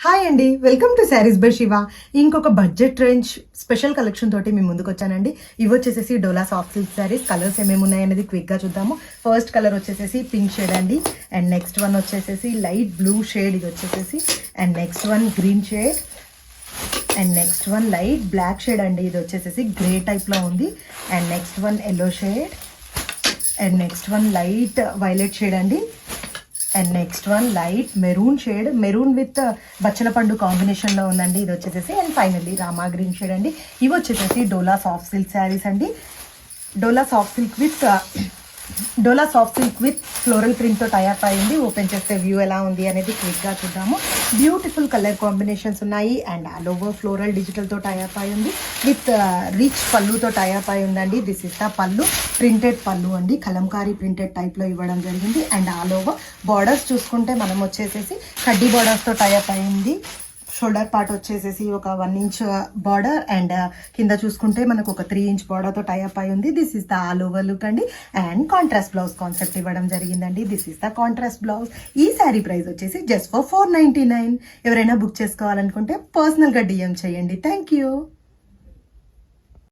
Hi అండి, welcome to saris by Shiva. ఇంకొక budget range special collection తోటి మేము ముందుకు వచ్చానండి. ఇవి వచ్చేసి Dola soft silk sarees. Colours ఏమేమి ఉన్నాయనేది క్విక్గా చూద్దాము. ఫస్ట్ కలర్ వచ్చేసి పింక్ షేడ్ అండి, అండ్ నెక్స్ట్ వన్ వచ్చేసి లైట్ బ్లూ షేడ్, ఇది వచ్చేసి, and next one green shade, and next one light black shade అండి, ఇది వచ్చేసి గ్రే టైప్లో ఉంది, and next one yellow shade, and next one light violet shade అండి, and next one light maroon shade, maroon with బచ్చల పండు కాంబినేషన్లో ఉందండి, ఇది వచ్చేసి. And finally Rama green shade అండి. ఇవి వచ్చేసి డోలా సాఫ్ట్ సిల్క్ శారీస్ అండి. Dola soft silk with floral ప్రింట్తో టైప్ అయింది. ఓపెన్ చేస్తే వ్యూ ఎలా ఉంది అనేది క్విక్గా చూద్దాము. బ్యూటిఫుల్ కలర్ కాంబినేషన్స్ ఉన్నాయి, అండ్ ఆల్ ఓవర్ ఫ్లోరల్ డిజిటల్తో టైప్ అయింది విత్ రిచ్ పళ్ళుతో టైప్ అయి ఉందండి. This is the pallu, printed pallu అండి, కలంకారీ ప్రింటెడ్ టైప్లో ఇవ్వడం జరిగింది. అండ్ ఆల్ ఓవర్ బార్డర్స్ చూసుకుంటే మనం వచ్చేసి కడ్డీ బార్డర్స్తో టైప్ అయింది. షోల్డర్ పార్ట్ వచ్చేసి ఒక 1 ఇంచ్ బార్డర్, అండ్ కింద చూసుకుంటే మనకు ఒక 3 ఇంచ్ బార్డర్తో టైప్ అయి ఉంది. This is the all over look అండి. అండ్ కాంట్రాస్ట్ బ్లౌజ్ కాన్సెప్ట్ ఇవ్వడం జరిగిందండి. This is the contrast blouse. ఈ శారీ ప్రైస్ వచ్చేసి జస్ట్ ఫర్ 499. ఎవరైనా బుక్ చేసుకోవాలనుకుంటే పర్సనల్గా డిఎం చేయండి. Thank you.